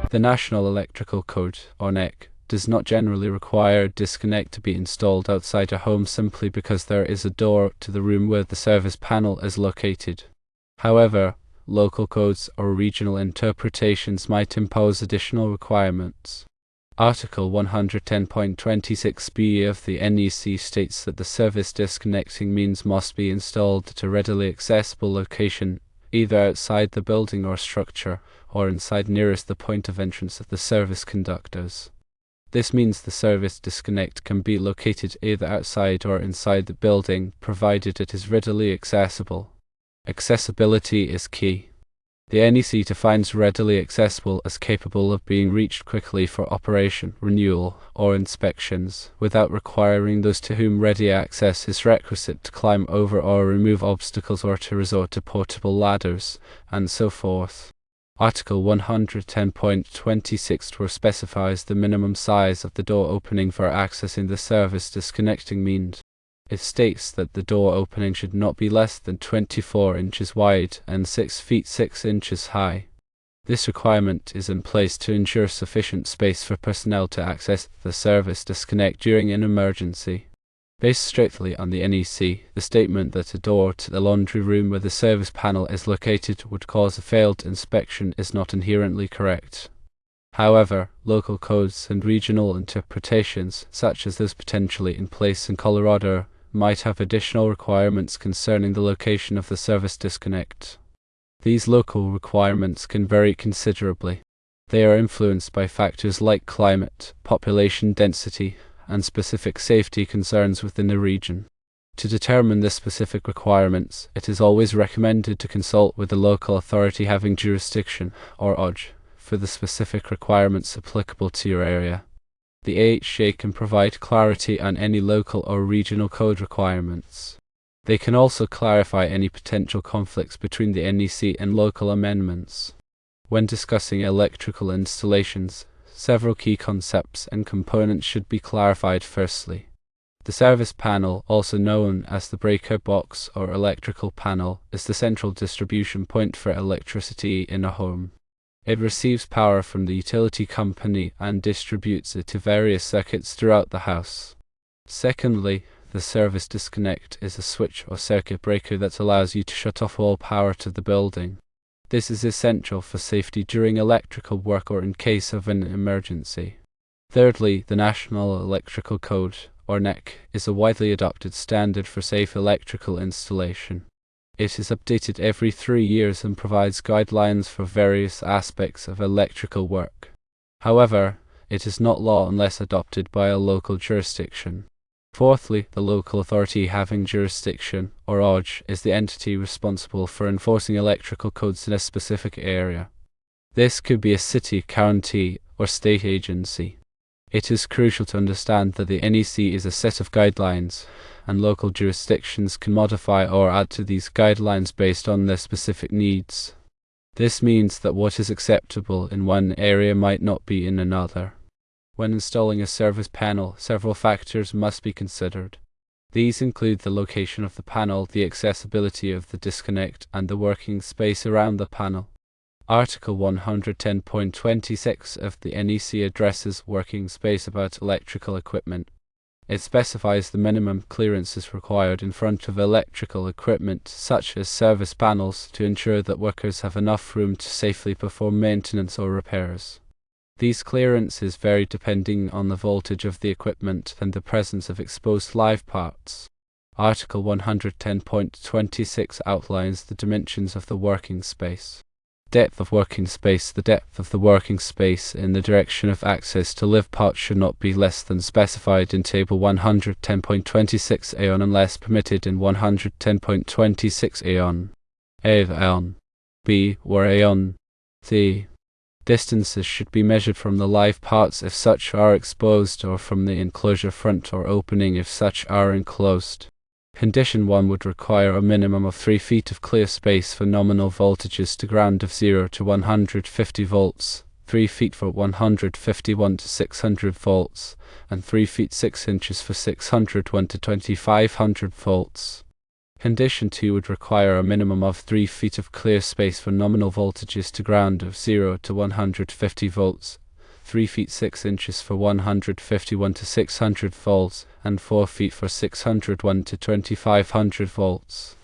The National Electrical Code, or NEC, does not generally require a disconnect to be installed outside a home simply because there is a door to the room where the service panel is located. However, local codes or regional interpretations might impose additional requirements. Article 110.26b of the NEC states that the service disconnecting means must be installed at a readily accessible location, either outside the building or structure, or inside nearest the point of entrance of the service conductors. This means the service disconnect can be located either outside or inside the building, provided it is readily accessible. Accessibility is key. The NEC defines readily accessible as capable of being reached quickly for operation, renewal, or inspections, without requiring those to whom ready access is requisite to climb over or remove obstacles or to resort to portable ladders, and so forth. Article 110.26 specifies the minimum size of the door opening for accessing the service disconnecting means. It states that the door opening should not be less than 24 inches wide and 6 feet 6 inches high. This requirement is in place to ensure sufficient space for personnel to access the service disconnect during an emergency. Based strictly on the NEC, the statement that a door to the laundry room where the service panel is located would cause a failed inspection is not inherently correct. However, local codes and regional interpretations, such as those potentially in place in Colorado, might have additional requirements concerning the location of the service disconnect. These local requirements can vary considerably. They are influenced by factors like climate, population density, and specific safety concerns within the region. To determine the specific requirements, it is always recommended to consult with the local authority having jurisdiction, or OJ, for the specific requirements applicable to your area. The AHA can provide clarity on any local or regional code requirements. They can also clarify any potential conflicts between the NEC and local amendments. When discussing electrical installations, several key concepts and components should be clarified. Firstly, the service panel, also known as the breaker box or electrical panel, is the central distribution point for electricity in a home. It receives power from the utility company and distributes it to various circuits throughout the house. Secondly, the service disconnect is a switch or circuit breaker that allows you to shut off all power to the building. This is essential for safety during electrical work or in case of an emergency. Thirdly, the National Electrical Code, or NEC, is a widely adopted standard for safe electrical installation. It is updated every 3 years and provides guidelines for various aspects of electrical work. However, it is not law unless adopted by a local jurisdiction. Fourthly, the local authority having jurisdiction, or OJ, is the entity responsible for enforcing electrical codes in a specific area. This could be a city, county, or state agency. It is crucial to understand that the NEC is a set of guidelines, and local jurisdictions can modify or add to these guidelines based on their specific needs. This means that what is acceptable in one area might not be in another. When installing a service panel, several factors must be considered. These include the location of the panel, the accessibility of the disconnect, and the working space around the panel. Article 110.26 of the NEC addresses working space about electrical equipment. It specifies the minimum clearances required in front of electrical equipment, such as service panels, to ensure that workers have enough room to safely perform maintenance or repairs. These clearances vary depending on the voltage of the equipment and the presence of exposed live parts. Article 110.26 outlines the dimensions of the working space. Depth of working space. The depth of the working space in the direction of access to live parts should not be less than specified in Table 110.26 Aeon unless permitted in 110.26 Aeon. Aeon. B. Or Aeon. C. Distances should be measured from the live parts if such are exposed or from the enclosure front or opening if such are enclosed. Condition 1 would require a minimum of 3 feet of clear space for nominal voltages to ground of 0 to 150 volts, 3 feet for 151 to 600 volts, and 3 feet 6 inches for 601 to 2500 volts. Condition 2 would require a minimum of 3 feet of clear space for nominal voltages to ground of 0 to 150 volts, 3 feet 6 inches for 151 to 600 volts, and 4 feet for 601 to 2500 volts.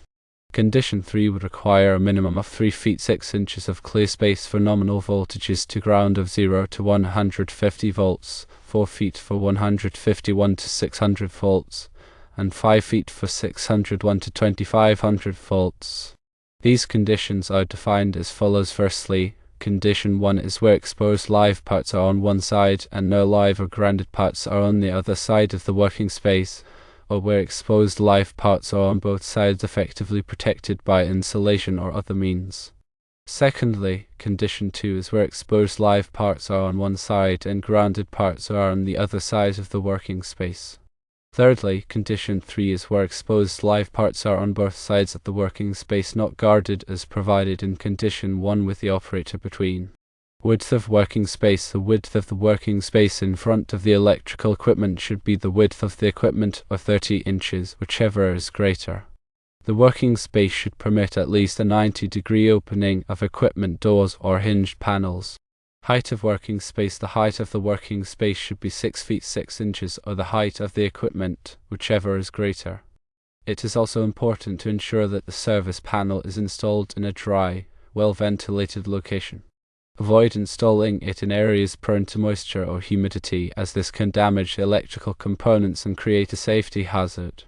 Condition 3 would require a minimum of 3 feet 6 inches of clear space for nominal voltages to ground of 0 to 150 volts, 4 feet for 151 to 600 volts, and 5 feet for 601 to 2500 volts. These conditions are defined as follows. Firstly, Condition 1 is where exposed live parts are on one side and no live or grounded parts are on the other side of the working space, or where exposed live parts are on both sides effectively protected by insulation or other means. Secondly, Condition 2 is where exposed live parts are on one side and grounded parts are on the other side of the working space. Thirdly, Condition 3 is where exposed live parts are on both sides of the working space not guarded as provided in Condition 1 with the operator between. Width of working space. The width of the working space in front of the electrical equipment should be the width of the equipment, or 30 inches, whichever is greater. The working space should permit at least a 90-degree opening of equipment doors or hinged panels. Height of working space. The height of the working space should be 6 feet 6 inches or the height of the equipment, whichever is greater. It is also important to ensure that the service panel is installed in a dry, well-ventilated location. Avoid installing it in areas prone to moisture or humidity, as this can damage the electrical components and create a safety hazard.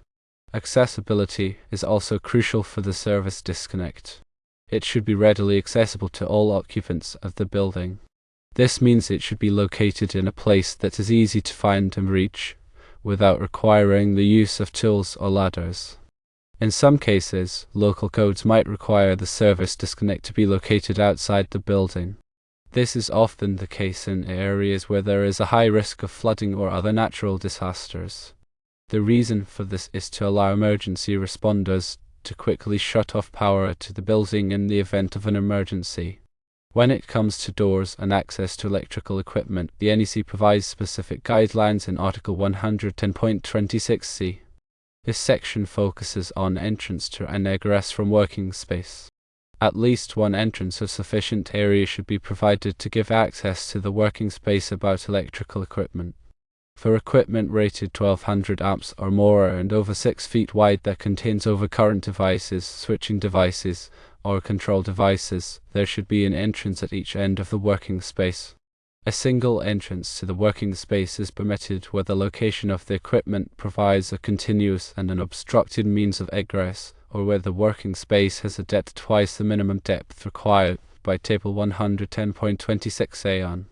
Accessibility is also crucial for the service disconnect. It should be readily accessible to all occupants of the building. This means it should be located in a place that is easy to find and reach, without requiring the use of tools or ladders. In some cases, local codes might require the service disconnect to be located outside the building. This is often the case in areas where there is a high risk of flooding or other natural disasters. The reason for this is to allow emergency responders to quickly shut off power to the building in the event of an emergency. When it comes to doors and access to electrical equipment, the NEC provides specific guidelines in Article 110.26c. This section focuses on entrance to and egress from working space. At least one entrance of sufficient area should be provided to give access to the working space about electrical equipment. For equipment rated 1200 amps or more and over 6 feet wide that contains overcurrent devices, switching devices, or control devices, there should be an entrance at each end of the working space. A single entrance to the working space is permitted where the location of the equipment provides a continuous and unobstructed means of egress, or where the working space has a depth twice the minimum depth required by Table 110.26a.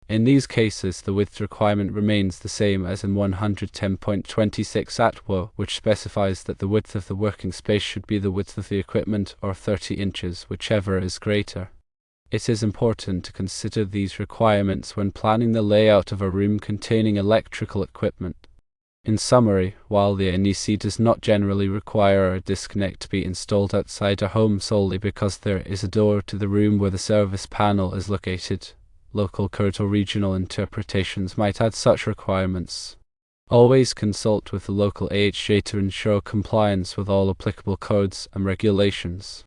In these cases, the width requirement remains the same as in 110.26 ATWO, which specifies that the width of the working space should be the width of the equipment, or 30 inches, whichever is greater. It is important to consider these requirements when planning the layout of a room containing electrical equipment. In summary, while the NEC does not generally require a disconnect to be installed outside a home solely because there is a door to the room where the service panel is located, local code or regional interpretations might add such requirements. Always consult with the local AHJ to ensure compliance with all applicable codes and regulations.